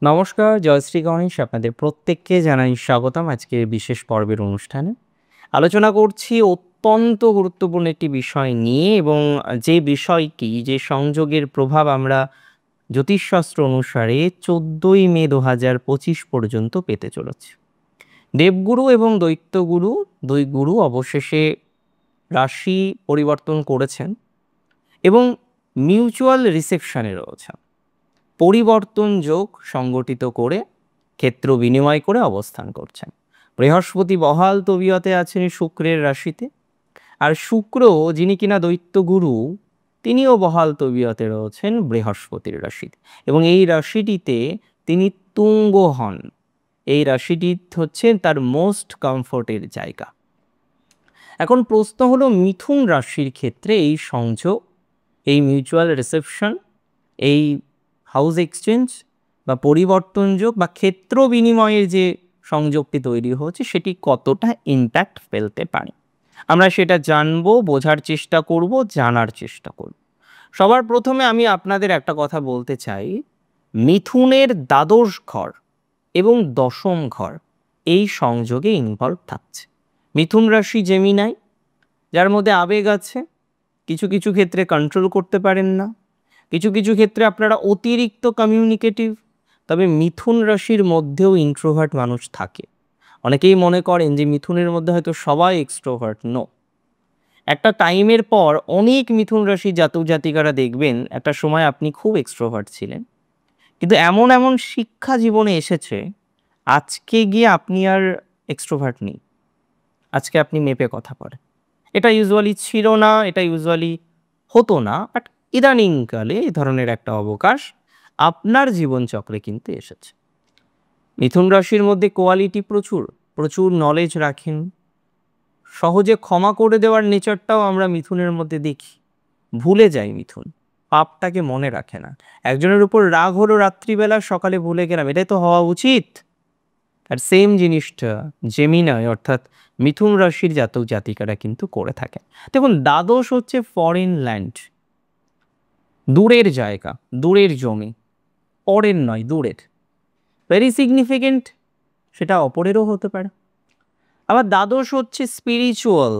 নমস্কার, জয়শ্রী গণেশ আপনাদের প্রত্যেককে জানাই স্বাগতম আজকের বিশেষ পর্বের অনুষ্ঠানে। আলোচনা করছি অত্যন্ত গুরুত্বপূর্ণ একটি বিষয় নিয়ে এবং যে বিষয়টি যে সংযোগের প্রভাব আমরা জ্যোতিষশাস্ত্র অনুসারে ১৪ই মে ২০২৫ পর্যন্ত পেতে চলেছি। দেবগুরু এবং দৈত্যগুরু দুই গুরু অবশেষে রাশি পরিবর্তন করেছেন এবং মিউচুয়াল রিসেপশনে রয়েছেন। পরিবর্তন যোগ সংগঠিত করে ক্ষেত্র বিনিময় করে অবস্থান করছেন। বৃহস্পতি বহাল তবিয়তে আছেন শুক্রের রাশিতে, আর শুক্র যিনি কিনা দৈত্যগুরু তিনিও বহাল তবিয়তে রয়েছেন বৃহস্পতির রাশিতে এবং এই রাশিটিতে তিনি তুঙ্গ হন। এই রাশিটি হচ্ছে তার মোস্ট কমফোর্টের জায়গা। এখন প্রশ্ন হলো মিথুন রাশির ক্ষেত্রে এই সংযোগ, এই মিউচুয়াল রিসেপশন, এই হাউস এক্সচেঞ্জ বা পরিবর্তন যোগ বা ক্ষেত্র বিনিময়ের যে সংযোগটি তৈরি হচ্ছে সেটি কতটা ইম্প্যাক্ট ফেলতে পারে আমরা সেটা জানবো, বোঝার চেষ্টা করব, জানার চেষ্টা করব। সবার প্রথমে আমি আপনাদের একটা কথা বলতে চাই, মিথুনের দ্বাদশ ঘর এবং দশম ঘর এই সংযোগে ইনভলভ থাকছে। মিথুন রাশি জেমিনাই, যার মধ্যে আবেগ আছে, কিছু কিছু ক্ষেত্রে কন্ট্রোল করতে পারেন না, কিছু কিছু ক্ষেত্রে আপনারা অতিরিক্ত কমিউনিকেটিভ। তবে মিথুন রাশির মধ্যেও ইন্ট্রোভার্ট মানুষ থাকে। অনেকেই মনে করেন যে মিথুনের মধ্যে হয়তো সবাই এক্সট্রোভার্ট। নো, একটা টাইমের পর অনেক মিথুন রাশি জাতক জাতিকারা দেখবেন একটা সময় আপনি খুব এক্সট্রোভার্ট ছিলেন, কিন্তু এমন এমন শিক্ষা জীবনে এসেছে আজকে গিয়ে আপনি আর এক্সট্রোভার্ট নেই, আজকে আপনি মেপে কথা বলেন। এটা ইউজুয়ালি ছিল না, এটা ইউজুয়ালি হতো না, বাট ইদানিংকালে এই ধরনের একটা অবকাশ আপনার জীবনচক্রে কিন্তু এসেছে। মিথুন রাশির মধ্যে কোয়ালিটি প্রচুর, প্রচুর নলেজ রাখেন, সহজে ক্ষমা করে দেওয়ার নেচারটাও আমরা মিথুনের মধ্যে দেখি। ভুলে যায় মিথুন, পাপটাকে মনে রাখে না। একজনের উপর রাগ হলো রাত্রিবেলা, সকালে ভুলে গেলাম, এটাই তো হওয়া উচিত। আর সেম জিনিসটা জেমিনাই অর্থাৎ মিথুন রাশির জাতক জাতিকারা কিন্তু করে থাকেন। দেখুন, দ্বাদশ হচ্ছে ফরেন ল্যান্ড, দূরের জায়গা, দূরের জমি, পরের নয় দূরের, ভেরি সিগনিফিকেন্ট। সেটা অপরেরও হতে পারে। আবার দ্বাদশ হচ্ছে স্পিরিচুয়াল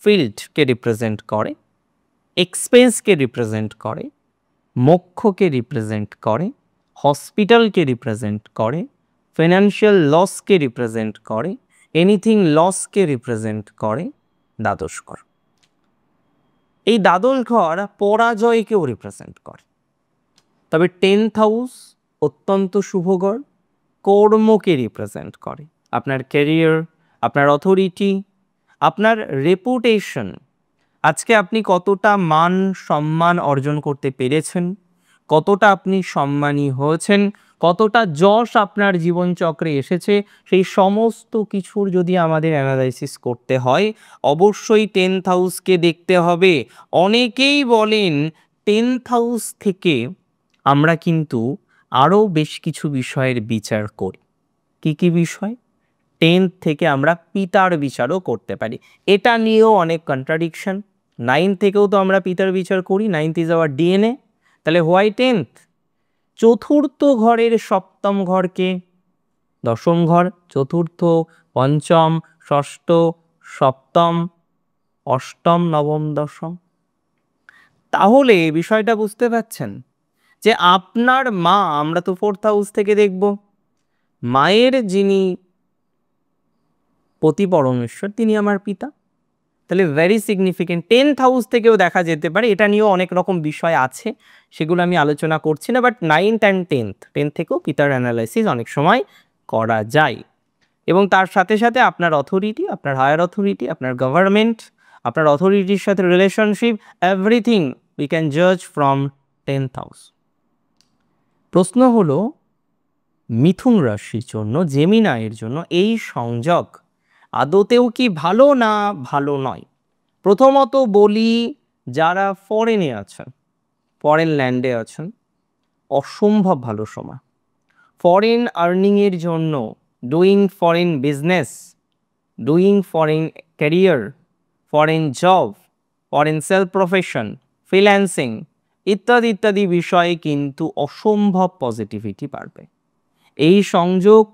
ফিল্ডকে রিপ্রেজেন্ট করে, এক্সপেন্সকে রিপ্রেজেন্ট করে, মোক্ষকে রিপ্রেজেন্ট করে, হসপিটালকে রিপ্রেজেন্ট করে, ফিনান্সিয়াল লসকে রিপ্রেজেন্ট করে, এনিথিং লসকে রিপ্রেজেন্ট করে দ্বাদশ ঘর। এই দ্বাদশ ঘর পরাজয়কেও রিপ্রেজেন্ট করে। তবে 10th হাউস অত্যন্ত শুভ ঘর, কর্মকে রিপ্রেজেন্ট করে, আপনার ক্যারিয়ার, আপনার অথরিটি, আপনার রেপুটেশন। আজকে আপনি কতটা মান সম্মান অর্জন করতে পেরেছেন, কতটা আপনি সম্মানী হয়েছেন, কতটা যশ আপনার জীবনচক্রে এসেছে, সেই সমস্ত কিছুর যদি আমাদের অ্যানালাইসিস করতে হয় অবশ্যই 10th হাউসকে দেখতে হবে। অনেকেই বলেন 10th হাউস থেকে আমরা কিন্তু আরও বেশ কিছু বিষয়ের বিচার করি। কি কি বিষয়? 10th থেকে আমরা পিতার বিচারও করতে পারি। এটা নিয়েও অনেক কন্ট্রাডিকশন। 9 থেকেও তো আমরা পিতার বিচার করি, 9th ইজ আওয়ার ডিএনএ। তাহলে হোয়াই 10th? চতুর্থ ঘরের সপ্তম ঘরকে, দশম ঘর, চতুর্থ, পঞ্চম, ষষ্ঠ, সপ্তম, অষ্টম, নবম, দশম। তাহলে বিষয়টা বুঝতে পারছেন যে আপনার মা, আমরা তো 4th হাউস থেকে দেখব, মায়ের যিনি পতি পরমেশ্বর তিনি আমার পিতা। তাহলে ভেরি সিগনিফিকেন্ট। 10th হাউস থেকেও দেখা যেতে পারে, এটা নিয়েও অনেক রকম বিষয় আছে, সেগুলো আমি আলোচনা করছি না। বাট 9th অ্যান্ড 10th থেকেও পিতার অ্যানালাইসিস অনেক সময় করা যায়। এবং তার সাথে সাথে আপনার অথরিটি, আপনার হায়ার অথরিটি, আপনার গভর্নমেন্ট, আপনার অথরিটির সাথে রিলেশনশিপ, এভরিথিং উই ক্যান জাজ ফ্রম 10th হাউস। প্রশ্ন হলো মিথুন রাশির জন্য, জেমিনাইয়ের জন্য এই সংযোগ আদতেও কি ভালো না ভালো নয়? প্রথমত বলি, যারা ফরেনে আছেন, ফরেন ল্যান্ডে আছেন, অসম্ভব ভালো সময় ফরেন আর্নিংয়ের জন্য, doing foreign business, doing foreign career, foreign job, foreign self profession, freelancing ইত্যাদি ইত্যাদি বিষয়ে কিন্তু অসম্ভব পজিটিভিটি বাড়বে। এই সংযোগ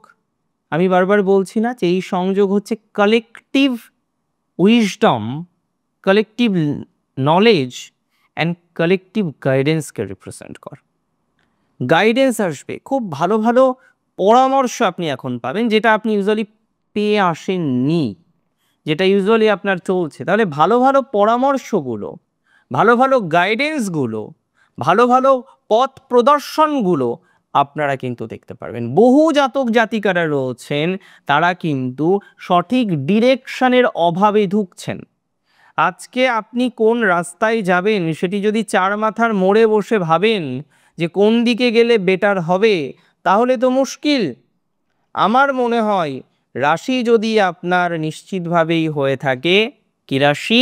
আমি বারবার বলছি না যে এই সংযোগ হচ্ছে collective wisdom, collective knowledge and collective গাইডেন্সকে রিপ্রেজেন্ট করে। গাইডেন্স আসবে, খুব ভালো ভালো পরামর্শ আপনি এখন পাবেন, যেটা আপনি ইউজুয়ালি পেয়ে আসেননি, যেটা ইউজুয়ালি আপনার চলছে। তাহলে ভালো ভালো পরামর্শগুলো, ভালো ভালো গাইডেন্সগুলো, ভালো ভালো পথ প্রদর্শনগুলো আপনারা কিন্তু দেখতে পারবেন। বহু জাতক জাতিকারা রয়েছেন তারা কিন্তু সঠিক ডিরেকশনের অভাবে ঢুকছেন। আজকে আপনি কোন রাস্তায় যাবেন সেটি যদি চার মাথার মোড়ে বসে ভাবেন যে কোন দিকে গেলে বেটার হবে, তাহলে তো মুশকিল। আমার মনে হয় রাশি যদি আপনার নিশ্চিতভাবেই হয়ে থাকে, কি রাশি?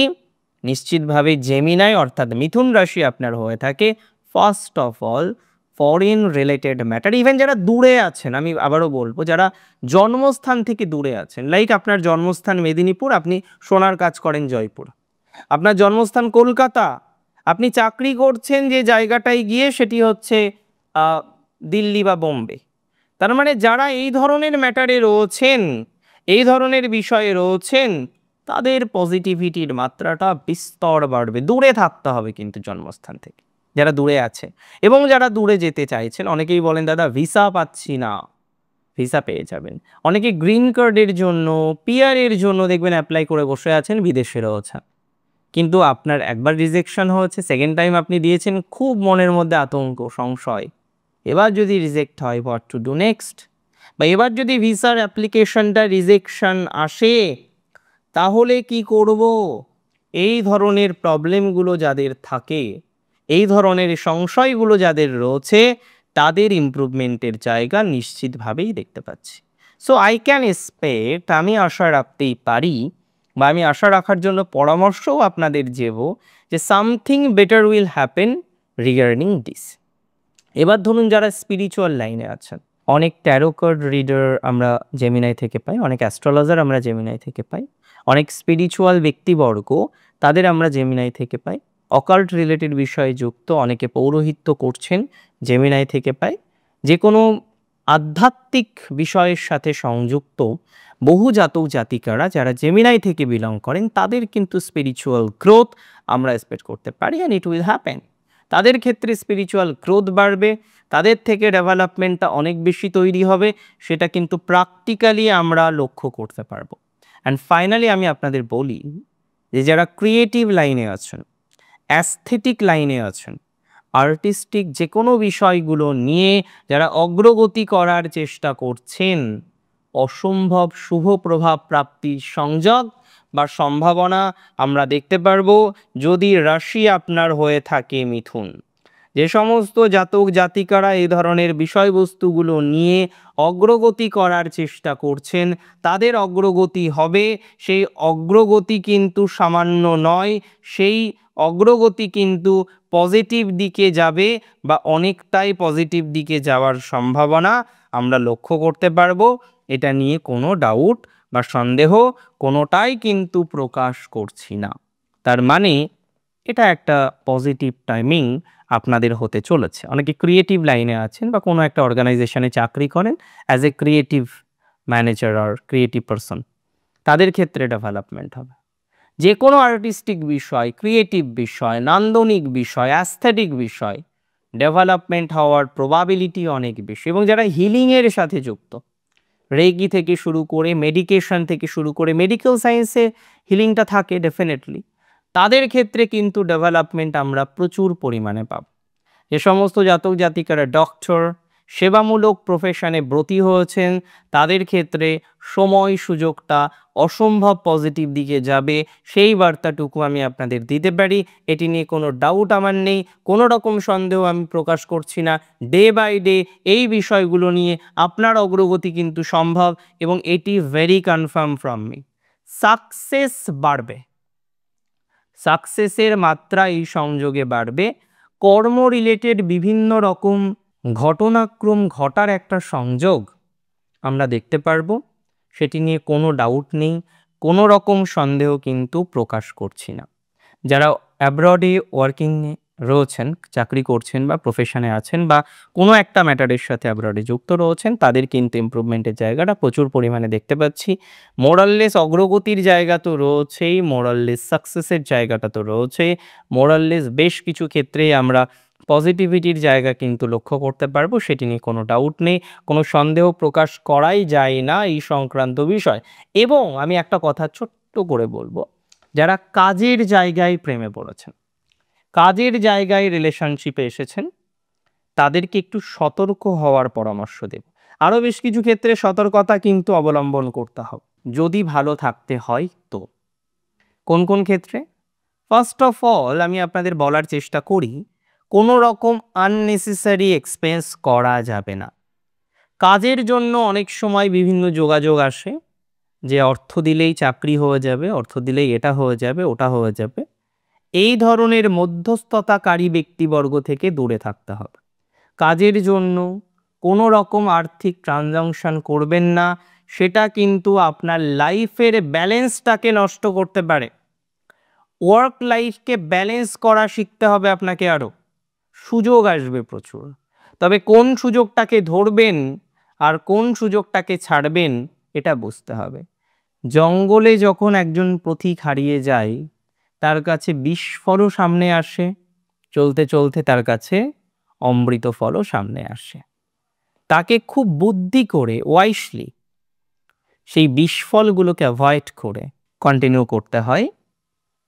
নিশ্চিতভাবে জেমিনাই অর্থাৎ মিথুন রাশি আপনার হয়ে থাকে, first of all foreign related matter, even যারা দূরে আছেন, আমি আবারও বলবো যারা জন্মস্থান থেকে দূরে আছেন, লাইক আপনার জন্মস্থান মেদিনীপুর, আপনি সোনার কাজ করেন জয়পুর, আপনার জন্মস্থান কলকাতা, আপনি চাকরি করছেন যে জায়গাটায় গিয়ে সেটি হচ্ছে দিল্লি বা বোম্বে। তার মানে যারা এই ধরনের ম্যাটারে রয়েছেন, এই ধরনের বিষয়ে রয়েছেন, তাদের পজিটিভিটির মাত্রাটা বিস্তর বাড়বে। দূরে থাকতে হবে কিন্তু জন্মস্থান থেকে, যারা দূরে আছে। এবং যারা দূরে যেতে চাইছেন, অনেকেই বলেন দাদা ভিসা পাচ্ছি না, ভিসা পেয়ে যাবেন। অনেকে গ্রিন কার্ডের জন্য, পিআরের জন্য দেখবেন অ্যাপ্লাই করে বসে আছেন, বিদেশে রয়েছেন, কিন্তু আপনার একবার রিজেকশন হয়েছে, সেকেন্ড টাইম আপনি দিয়েছেন, খুব মনের মধ্যে আতঙ্ক, সংশয়, এবার যদি রিজেক্ট হয় হোয়াট টু ডু নেক্সট, বা এবার যদি ভিসার অ্যাপ্লিকেশনটা রিজেকশন আসে তাহলে কি করব। এই ধরনের প্রবলেমগুলো যাদের থাকে, এই ধরনের সংশয়গুলো যাদের রয়েছে, তাদের ইমপ্রুভমেন্টের জায়গা নিশ্চিতভাবেই দেখতে পাচ্ছি। সো আই ক্যান এক্সপেক্ট, আমি আশা রাখতেই পারি বা আমি আশা রাখার জন্য পরামর্শও আপনাদের দেব যে something better will happen regarding this. এবার ধরুন যারা স্পিরিচুয়াল লাইনে আছেন, অনেক ট্যারো কার্ড রিডার আমরা জেমিনাই থেকে পাই, অনেক অ্যাস্ট্রোলজার আমরা জেমিনাই থেকে পাই, অনেক স্পিরিচুয়াল ব্যক্তিবর্গ তাদের আমরা জেমিনাই থেকে পাই, অকাল্ট রিলেটেড বিষয়ে যুক্ত অনেকে পৌরোহিত্য করছেন জেমিনাই থেকে পাই। যে কোনো আধ্যাত্মিক বিষয়ের সাথে সংযুক্ত বহু জাতক জাতিকারা যারা জেমিনাই থেকে বিলং করেন, তাদের কিন্তু স্পিরিচুয়াল গ্রোথ আমরা এক্সপেক্ট করতে পারি, অ্যান্ড ইট উইল হ্যাপেন। তাদের ক্ষেত্রে স্পিরিচুয়াল গ্রোথ বাড়বে, তাদের থেকে ডেভেলপমেন্টটা অনেক বেশি তৈরি হবে, সেটা কিন্তু প্র্যাকটিক্যালি আমরা লক্ষ্য করতে পারবো। অ্যান্ড ফাইনালি আমি আপনাদের বলি যে যারা ক্রিয়েটিভ লাইনে আছেন, অ্যাস্থেটিক লাইনে আছেন, আর্টিস্টিক যে কোনো বিষয়গুলো নিয়ে যারা অগ্রগতি করার চেষ্টা করছেন, অসম্ভব শুভ প্রভাব প্রাপ্তির সংযোগ বা সম্ভাবনা আমরা দেখতে পারবো যদি রাশি আপনার হয়ে থাকে মিথুন। যে সমস্ত জাতক জাতিকারা এই ধরনের বিষয়বস্তুগুলো নিয়ে অগ্রগতি করার চেষ্টা করছেন, তাদের অগ্রগতি হবে। সেই অগ্রগতি কিন্তু সামান্য নয়, সেই অগ্রগতি কিন্তু পজিটিভ দিকে যাবে বা অনেকটাই পজিটিভ দিকে যাওয়ার সম্ভাবনা আমরা লক্ষ্য করতে পারবো। এটা নিয়ে কোনো ডাউট বা সন্দেহ কোনোটাই কিন্তু প্রকাশ করছি না। তার মানে এটা একটা পজিটিভ টাইমিং আপনাদের হতে চলেছে। অনেকে ক্রিয়েটিভ লাইনে আছেন বা কোনো একটা অর্গানাইজেশনে চাকরি করেন অ্যাজ এ ক্রিয়েটিভ ম্যানেজার আর ক্রিয়েটিভ পারসন, তাদের ক্ষেত্রে ডেভেলপমেন্ট হবে। যে কোনো আর্টিস্টিক বিষয়, ক্রিয়েটিভ বিষয়, নান্দনিক বিষয়, অ্যাস্থেটিক বিষয়, ডেভেলপমেন্ট হওয়ার প্রবাবিলিটি অনেক বেশি। এবং যারা হিলিংয়ের সাথে যুক্ত, রেগি থেকে শুরু করে মেডিকেশন থেকে শুরু করে মেডিকেল সায়েন্সে হিলিংটা থাকে ডেফিনেটলি, তাদের ক্ষেত্রে কিন্তু ডেভেলপমেন্ট আমরা প্রচুর পরিমাণে পাব। যে সমস্ত জাতক জাতিকারা ডক্টর, সেবামূলক প্রফেশনে ব্রতী হয়েছেন, তাদের ক্ষেত্রে সময় সুযোগটা অসম্ভব পজিটিভ দিকে যাবে, সেই বার্তাটুকু আমি আপনাদের দিতে পারি। এটি নিয়ে কোনো ডাউট আমার নেই, কোনো রকম সন্দেহ আমি প্রকাশ করছি না। ডে বাই ডে এই বিষয়গুলো নিয়ে আপনার অগ্রগতি কিন্তু সম্ভব, এবং এটি very confirm from me. Success বাড়বে, সাকসেসের মাত্রা এই সংযোগে বাড়বে। কর্ম রিলেটেড বিভিন্ন রকম ঘটনাক্রম ঘটার একটা সংযোগ আমরা দেখতে পারবো, সেটি নিয়ে কোনো ডাউট নেই, কোনো রকম সন্দেহ কিন্তু প্রকাশ করছি না। যারা অ্যাব্রডে ওয়ার্কিং রয়েছেন, চাকরি করছেন বা প্রফেশনে আছেন বা কোনো একটা ম্যাটারের সাথে অ্যাব্রডে যুক্ত রয়েছেন, তাদের কিন্তু ইমপ্রুভমেন্টের জায়গাটা প্রচুর পরিমাণে দেখতে পাচ্ছি। মোরাললেস অগ্রগতির জায়গা তো রয়েছেই, মোরাললেস সাকসেসের জায়গাটা তো রয়েছেই, মোরাললেস বেশ কিছু ক্ষেত্রে আমরা পজিটিভিটির জায়গা কিন্তু লক্ষ্য করতে পারবো, সেটি নিয়ে কোনো ডাউট নেই, কোনো সন্দেহ প্রকাশ করাই যায় না এই সংক্রান্ত বিষয়। এবং আমি একটা কথা ছোট্ট করে বলবো, যারা কাজের জায়গায় প্রেমে পড়েছেন, কাজের জায়গায় রিলেশনশিপে এসেছেন, তাদেরকে একটু সতর্ক হওয়ার পরামর্শ দেব। আরও বেশ কিছু ক্ষেত্রে সতর্কতা কিন্তু অবলম্বন করতে হবে যদি ভালো থাকতে হয় তো। কোন কোন ক্ষেত্রে? ফার্স্ট অফ অল আমি আপনাদের বলার চেষ্টা করি, কোনো রকম আননেসেসারি এক্সপেন্স করা যাবে না। কাজের জন্য অনেক সময় বিভিন্ন যোগাযোগ আসে যে অর্থ দিলেই চাকরি হয়ে যাবে, অর্থ দিলেই এটা হয়ে যাবে, ওটা হয়ে যাবে। এই ধরনের মধ্যস্থতাকারী ব্যক্তিবর্গ থেকে দূরে থাকতে হবে। কাজের জন্য কোনো রকম আর্থিক ট্রানজাকশন করবেন না, সেটা কিন্তু আপনার লাইফের ব্যালেন্সটাকে নষ্ট করতে পারে। ওয়ার্ক লাইফকে ব্যালেন্স করা শিখতে হবে আপনাকে আরও। সুযোগ আসবে প্রচুর, তবে কোন সুযোগটাকে ধরবেন আর কোন সুযোগটাকে ছাড়বেন এটা বুঝতে হবে। জঙ্গলে যখন একজন পথিক হারিয়ে যায়, তার কাছে বিষ ফলও সামনে আসে, চলতে চলতে তার কাছে অমৃত ফলও সামনে আসে। তাকে খুব বুদ্ধি করে ওয়াইসলি সেই বিষ ফলগুলোকে অ্যাভয়েড করে কন্টিনিউ করতে হয়,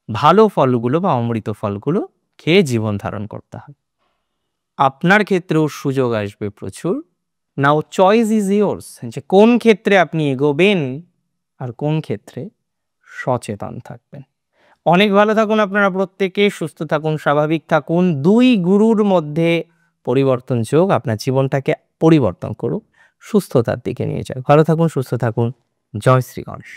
ভালো ফলগুলো বা অমৃত ফলগুলো খেয়ে জীবন ধারণ করতে হয়। আপনার ক্ষেত্রেও সুযোগ আসবে প্রচুর। নাও চয়েস ইজ ইয়োর্স, যে কোন ক্ষেত্রে আপনি এগোবেন আর কোন ক্ষেত্রে সচেতন থাকবেন। অনেক ভালো থাকুন আপনারা প্রত্যেকে, সুস্থ থাকুন, স্বাভাবিক থাকুন। দুই গুরুর মধ্যে পরিবর্তন যোগ আপনার জীবনটাকে পরিবর্তন করুক, সুস্থতার দিকে নিয়ে যাক। ভালো থাকুন, সুস্থ থাকুন। জয় শ্রী গণেশ।